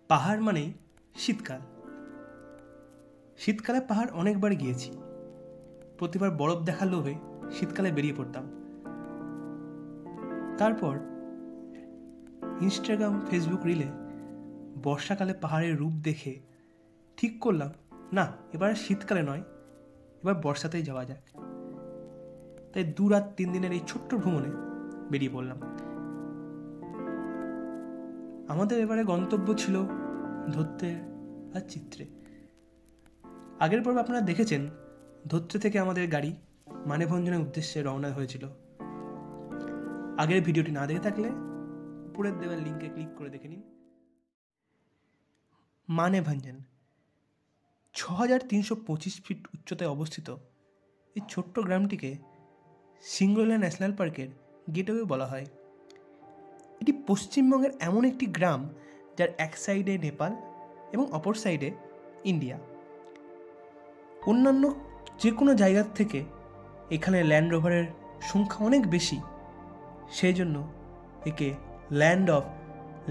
পাহাড় মানেই শীতকাল। শীতকালে পাহাড় অনেকবার গিয়েছি। প্রতিবার বরফ দেখার লোভে শীতকালে বেরিয়ে পড়তাম। তারপর ইনস্টাগ্রাম, ফেসবুক রিলে বর্ষাকালে পাহাড়ের রূপ দেখে ঠিক করলাম, না, এবার শীতকালে নয়, এবার বর্ষাতেই যাওয়া যাক। তাই 2 রাত 3 দিনের এই ছোট্ট ভ্রমণে বেরিয়ে পড়লাম। আমাদের এবারে গন্তব্য ছিল ধোত্রে আর চিত্রে। আগের পর্বে আপনারা দেখেছেন ধোত্রে থেকে আমাদের গাড়ি মানেভঞ্জনের উদ্দেশ্যে রওনা হয়েছিল। আগের ভিডিওটি না দেখে থাকলে উপরের দেওয়া লিঙ্কে ক্লিক করে দেখে নিন। মানেভঞ্জন 6325 ফিট উচ্চতায় অবস্থিত এই ছোট্ট গ্রামটিকে সিঙ্গোলা ন্যাশনাল পার্কের গেটওয়ে বলা হয়। এটি পশ্চিমবঙ্গের এমন একটি গ্রাম যার এক সাইডে নেপাল এবং অপর সাইডে ইন্ডিয়া। অন্যান্য যে কোনো জায়গার থেকে এখানে ল্যান্ড রোভারের সংখ্যা অনেক বেশি, সেই জন্য একে ল্যান্ড অফ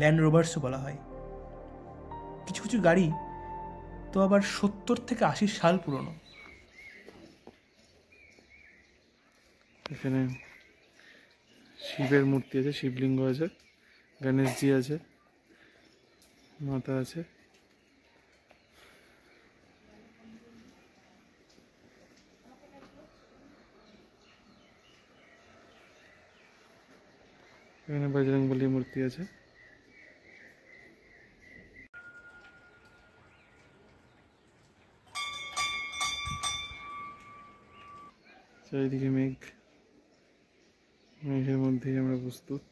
ল্যান্ড রোভার্সও বলা হয়। কিছু কিছু গাড়ি তো আবার 70 থেকে 80 সাল পুরনো। এখানে শিবের মূর্তি আছে, শিবলিঙ্গ আছে, গণেশজি আছে, মাতা আছে। এখানে বজরংবলীর মূর্তি আছে। চারিদিকে মেঘ, মেঘের মধ্যেই আমরা প্রস্তুত।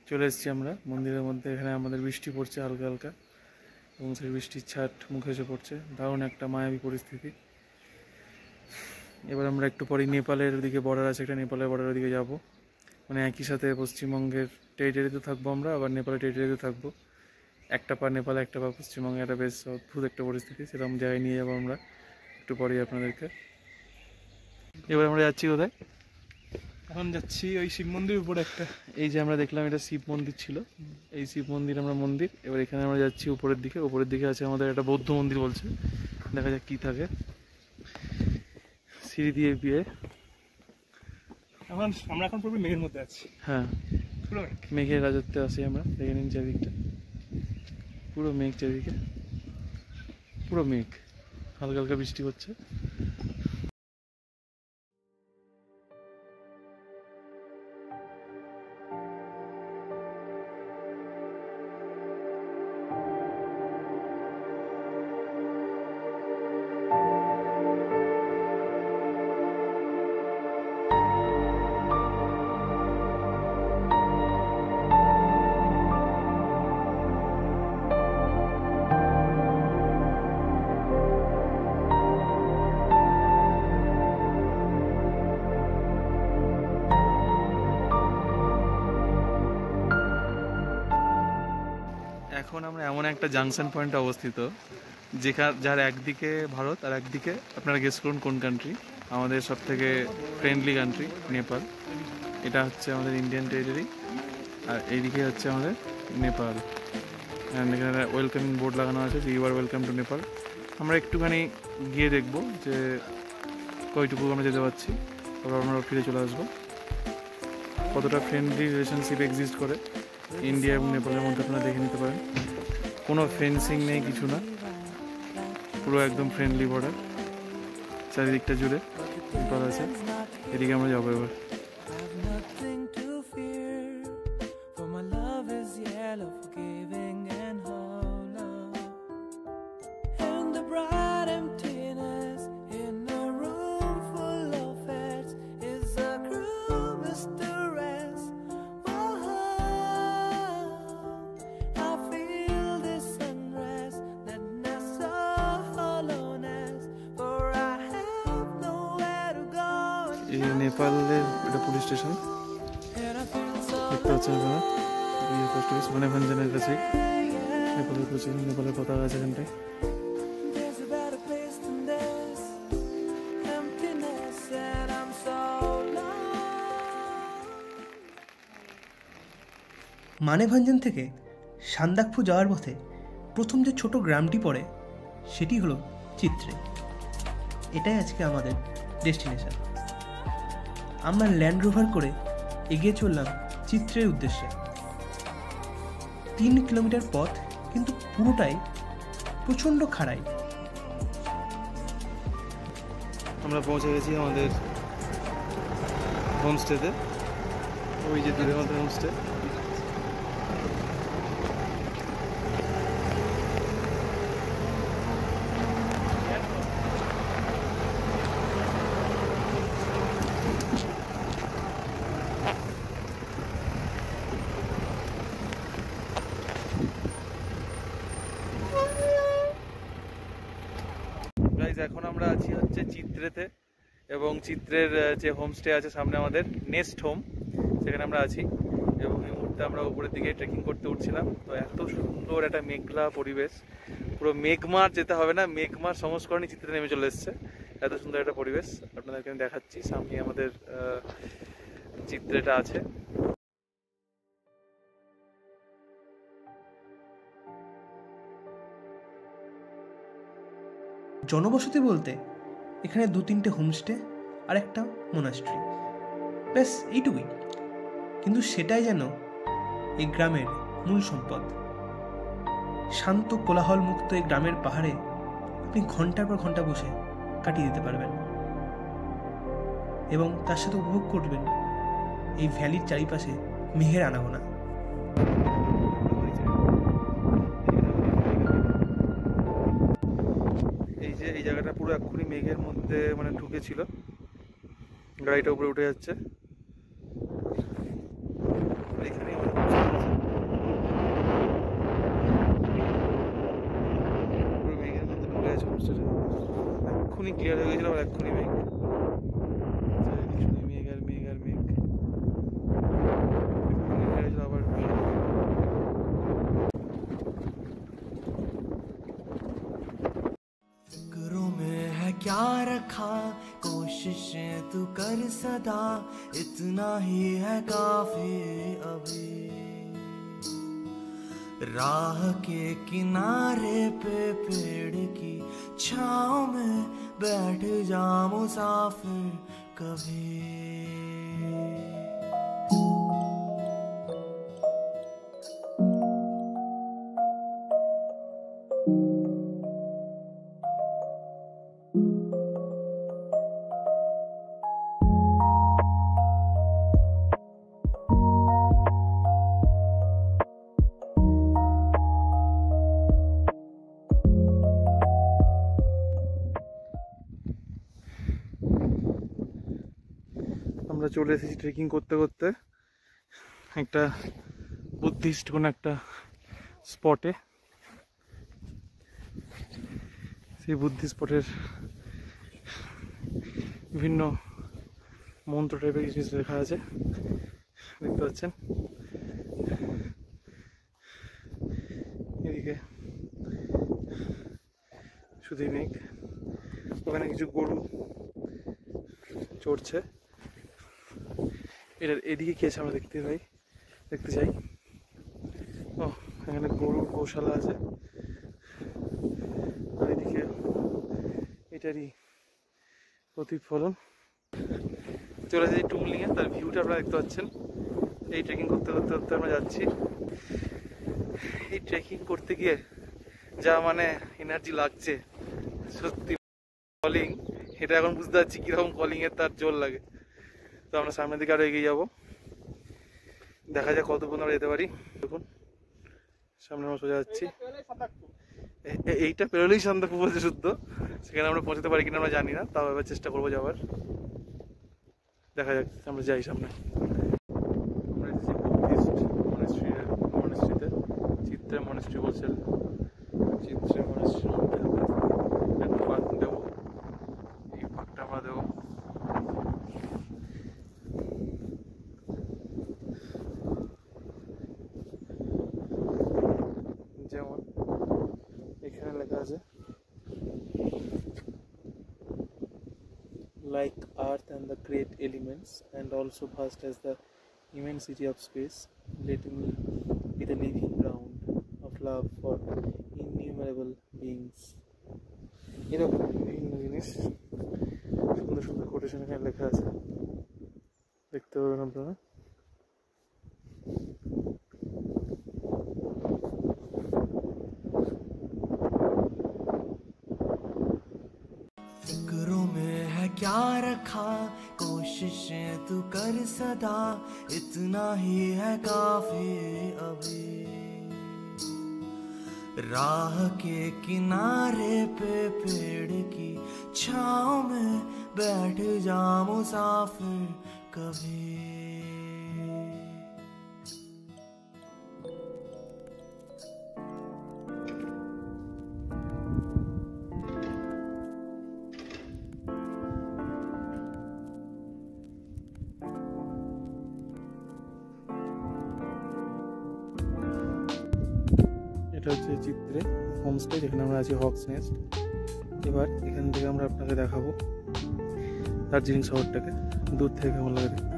চলে এসেছি আমরা মন্দিরের মধ্যে। এখানে আমাদের বৃষ্টি পড়ছে হালকা হালকা এবং সেই বৃষ্টির ছাট মুখে এসে পড়ছে। দারুণ একটা মায়াবী পরিস্থিতি। এবার আমরা একটু পরেই নেপালের দিকে বর্ডার আছে, একটা নেপালের বর্ডারের দিকে যাব। মানে একই সাথে পশ্চিমবঙ্গের টেরিটরিতে থাকবো আমরা, আবার নেপালের টেরিটরিতে থাকবো। একটা পা নেপালে, একটা পা পশ্চিমবঙ্গে। একটা বেশ অদ্ভুত একটা পরিস্থিতি, সেরকম জায়গায় নিয়ে যাবো আমরা একটু পরেই আপনাদেরকে। এবার আমরা যাচ্ছি কোথায়? এখন যাচ্ছি ওই শিব মন্দির উপরে একটা, এই যে আমরা দেখলাম এটা শিব মন্দির ছিল, এই শিব মন্দির আমরা মন্দির। এবার এখানে আমরা যাচ্ছি উপরের দিকে। উপরের দিকে আছে আমাদের একটা বৌদ্ধ মন্দির বলছে, দেখা যাক কি থাকে। সিঁড়ি দিয়ে বিয়ে আমরা এখন পুরো মেঘের মধ্যে আছি। হ্যাঁ, পুরো মেঘের রাজত্বে আছি আমরা। দেখে নিন চারিদিকটা, পুরো মেঘ চারিদিকে, পুরো মেঘ, হালকা হালকা বৃষ্টি হচ্ছে। এখন আমরা এমন একটা জাংশন পয়েন্টে অবস্থিত যার একদিকে ভারত আর একদিকে আপনারা গেস করুন কোন কান্ট্রি। আমাদের সব থেকে ফ্রেন্ডলি কান্ট্রি নেপাল। এটা হচ্ছে আমাদের ইন্ডিয়ান টেরিটরি, আর এইদিকে হচ্ছে আমাদের নেপাল। এখানে ওয়েলকামিং বোর্ড লাগানো আছে যে you are welcome to Nepal. আমরা একটুখানি গিয়ে দেখবো যে কয়টুকু আমরা যেতে পারছি, তারপর আমরা ফিরে চলে আসবো। কতটা ফ্রেন্ডলি রিলেশনশিপ এক্সিস্ট করে ইন্ডিয়া এবং নেপালের মধ্যে আপনারা দেখে নিতে পারেন। কোনো ফেন্সিং নেই, কিছু না, পুরো একদম ফ্রেন্ডলি বর্ডার। চারিদিকটা জুড়ে নেপাল আছে। এদিকে আমরা যাবো এবার। এই নেপালের এটা পুলিশ স্টেশন দেখতে পাচ্ছেন আপনারা, পোস্ট অফিস মানেভঞ্জনের কাছে। নেপালের কোচিং, নেপালের পতাকা আছে এখানটায়। মানেভঞ্জন থেকে সান্দাকফু যাওয়ার পথে প্রথম যে ছোট গ্রামটি পড়ে সেটি হলো চিত্রে। এটাই আজকে আমাদের ডেস্টিনেশন। আমরা ল্যান্ড রোভার করে এগিয়ে চললাম চিত্রের উদ্দেশ্যে। 3 কিলোমিটার পথ, কিন্তু পুরোটাই প্রচণ্ড খাড়াই। আমরা পৌঁছে গেছি আমাদের হোমস্টেতে। ওই যে দূরে আমাদের হোমস্টে। এখন আমরা আছি হচ্ছে চিত্রেতে, এবং চিত্রের যে হোমস্টে আছে সামনে আমাদের নেস্ট হোম, সেখানে আমরা আছি। এবং এই মুহূর্তে আমরা উপরের দিকে ট্রেকিং করতে উঠছিলাম। তো এত সুন্দর একটা মেঘলা পরিবেশ, পুরো মেঘমার যেতে হবে না, মেঘমার সংস্করণই চিত্রে নেমে চলে এসছে। এত সুন্দর একটা পরিবেশ আপনাদেরকে আমি দেখাচ্ছি। সামনে আমাদের চিত্রেটা আছে। জনবসতি বলতে এখানে 2-3টে হোমস্টে আর একটা মোনাস্ট্রি, ব্যাস এইটুকুই। কিন্তু সেটাই যেন এই গ্রামের মূল সম্পদ। শান্ত কোলাহল মুক্ত এই গ্রামের পাহাড়ে আপনি ঘন্টার পর ঘন্টা বসে কাটিয়ে দিতে পারবেন, এবং তার সাথে উপভোগ করবেন এই ভ্যালির চারিপাশে মেঘের আনাগোনা। এই জায়গাটা পুরো এক্ষুনি মেঘের মধ্যে মানে ঢুকেছিল। গাড়িটা উপরে উঠে যাচ্ছে। এখানে পুরো মেঘের মধ্যে ঢুকে গেছে হোমস্টেটা। এক্ষুনি ক্লিয়ার হয়ে গেছিল, আবার এক্ষুনি মেঘ। মেঘ আর মেঘ আর মেঘ, এক্ষুনি ক্লিয়ার হয়েছিল, আবার মেঘ। क्या रखा कोशिशें तू कर सदा, इतना ही है काफी अभी। राह के किनारे पे पेड़ की छाँव में बैठ जा मुसाफिर कभी। আমরা চলে এসেছি ট্রেকিং করতে করতে একটা বুদ্ধিস্ট কোনো একটা স্পটে। সেই বুদ্ধিস্ট স্পটের বিভিন্ন মন্ত্র টাইপের জিনিস লেখা আছে, দেখতে পাচ্ছেন। এদিকে শুধুই মেঘ, ওখানে কিছু গরু চড়ছে। এটার এদিকে কি আছে আমরা দেখতে চাই। ও, এখানে গরুর গৌশালা আছে। আর এদিকে এটারই প্রতিফলন। চলে যাই টুমলিংয়ে, তার ভিউটা আপনারা দেখতে পাচ্ছেন। এই ট্রেকিং করতে করতে করতে আমরা যাচ্ছি। এই ট্রেকিং করতে গিয়ে যা মানে এনার্জি লাগছে, সত্যি কলিং, এটা এখন বুঝতে পারছি কীরকম কলিংয়ের তার জোর লাগে। তো আমরা সামনের দিকে আরও এগিয়ে যাবো, দেখা যাক কত পর্যন্ত আমরা যেতে পারি। দেখুন সামনে আমরা সোজা যাচ্ছি। এইটা পেরোলেই সান্দাকফু বলছে শুদ্ধ, সেখানে আমরা পৌঁছতে পারি কিনা আমরা জানি না, তাও এবার চেষ্টা করবো যাওয়ার। দেখা যাক, আমরা যাই সামনে। আমরা এসেছি বুদ্ধিস্ট মনেস্ট্রিতে, চিত্রে মনেস্ট্রি বলছে। চিত্রে মনেস্ট্রির মধ্যে আমরা একটা পাক দেবো, এই পাকটা আমরা দেবো। যেমন এখানে লেখা আছে, like earth and the great elements, and also vast as the immensity of space, let me with a living ground of love for innumerable beings. এরকম বিভিন্ন জিনিস সুন্দর সুন্দর কোটেশন এখানে লেখা আছে, দেখতে পাবেন আপনারা। फिक्रों में है क्या रखा, कोशिशें तू कर सदा, इतना ही है काफी अभी। राह के किनारे पे पेड़ की छाँव में बैठ जा मुसाफिर कभी। এটা হচ্ছে চিত্রে হোমস্টে, যেখানে আমরা আছি হকস নেস্ট। এবার এখান থেকে আমরা আপনাকে দেখাবো দার্জিলিং শহরটাকে দূর থেকে কেমন লাগে দেখতে।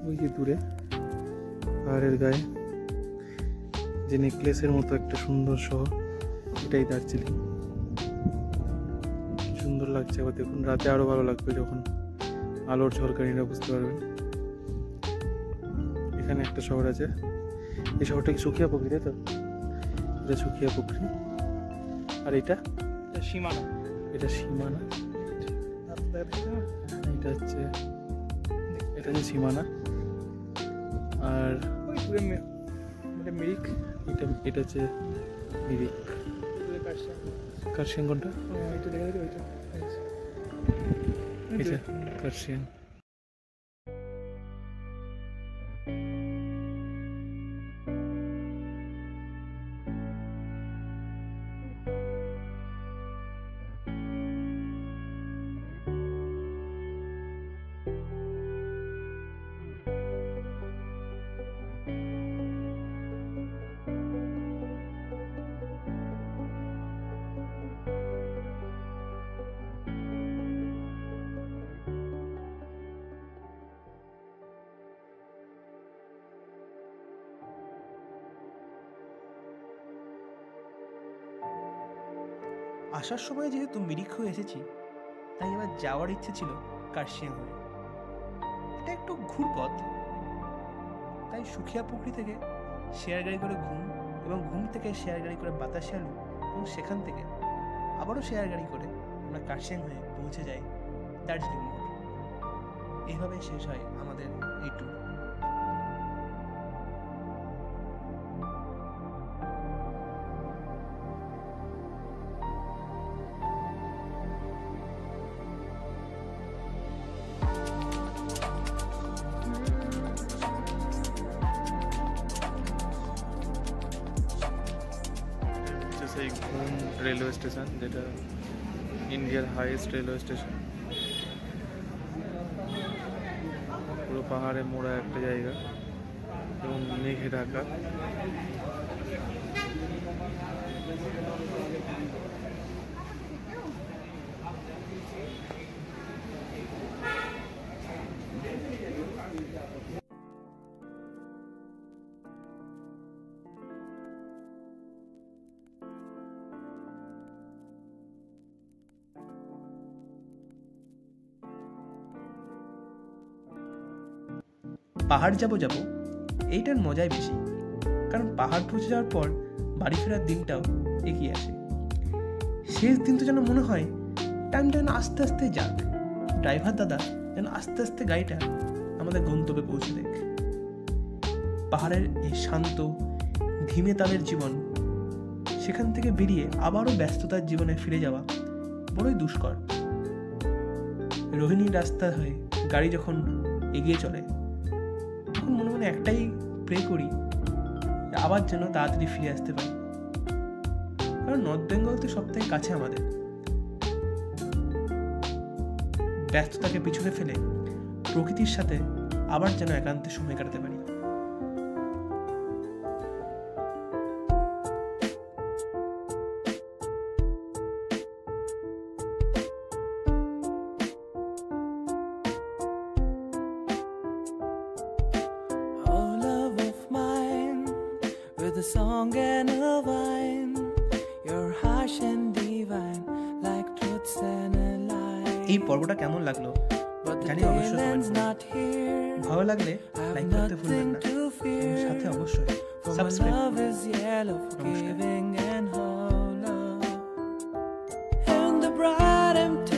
ওই যে দূরে পাহাড়ের গায়ে যে নেকলেসের মতো একটা সুন্দর শহর, এটাই দার্জিলিং। সুন্দর লাগছে। আবার দেখুন রাতে আরো ভালো লাগবে যখন আলোর ঝলকানিটা বুঝতে পারবেন। এখানে একটা শহর আছে, এই শহরটা কি সুখিয়া পুকুরি, তাই তো? এটা সুখিয়া পুকুরি। আর এটা সীমানা, এটা সীমানা, এটা হচ্ছে সীমানা। আর ওই দূরে মিরিক, এটা হচ্ছে মিরিক। কার্শিয়াং কোনটা? এটা কার্শিয়াং। আসার সময় যেহেতু মিরিক হয়ে এসেছি, তাই এবার যাওয়ার ইচ্ছে ছিল কার্শিয়াং হয়ে। এটা একটু ঘুরপথ, তাই সুখিয়া পুকুরি থেকে শেয়ার গাড়ি করে ঘুম, এবং ঘুম থেকে শেয়ার গাড়ি করে বাতাসে আলু, এবং সেখান থেকে আবারও শেয়ার গাড়ি করে আমরা কার্শিয়াং হয়ে পৌঁছে যাই দার্জিলিং মোড়। এইভাবে শেষ হয় আমাদের এই ট্যুর। সেই ঘুম রেলওয়ে স্টেশন, যেটা ইন্ডিয়ার হাইয়েস্ট রেলওয়ে স্টেশন। পুরো পাহাড়ে মোড়া একটা জায়গা এবং মেঘে ঢাকা। পাহাড় যাব এইটার মজাই বেশি, কারণ পাহাড় পৌঁছে যাওয়ার পর বাড়ি ফেরার দিনটাও এগিয়ে আসে। শেষ দিন তো যেন মনে হয় টাইমটা যেন আস্তে আস্তে যাক, ড্রাইভার দাদা যেন আস্তে আস্তে গাড়িটা আমাদের গন্তব্যে পৌঁছে দেখ। পাহাড়ের এই শান্ত ধীমে তালের জীবন, সেখান থেকে বেরিয়ে আবারও ব্যস্ততার জীবনে ফিরে যাওয়া বড়ই দুষ্কর। রোহিণীর রাস্তা হয়ে গাড়ি যখন এগিয়ে চলে, তখন মনে মনে একটাই প্রে করি, আবার যেন তাড়াতাড়ি ফিরে আসতে পারি। কারণ নর্থ বেঙ্গল তো সব থেকে কাছে আমাদের। ব্যস্ততাকে পিছনে ফেলে প্রকৃতির সাথে আবার যেন একান্তে সময় কাটাতে পারি। Oh, love of mine, a song and a vine. You're harsh and divine, like truths and a lie. এই পর্বটা কেমন লাগলো But the জানি tail অবশ্যই end's comment not here. ভালো লাগলে I লাইক have করতে ভুলবেন nothing না to এবং fear. সাথে অবশ্যই For my subscribe love is yellow, forgiving and hollow. And the bright empty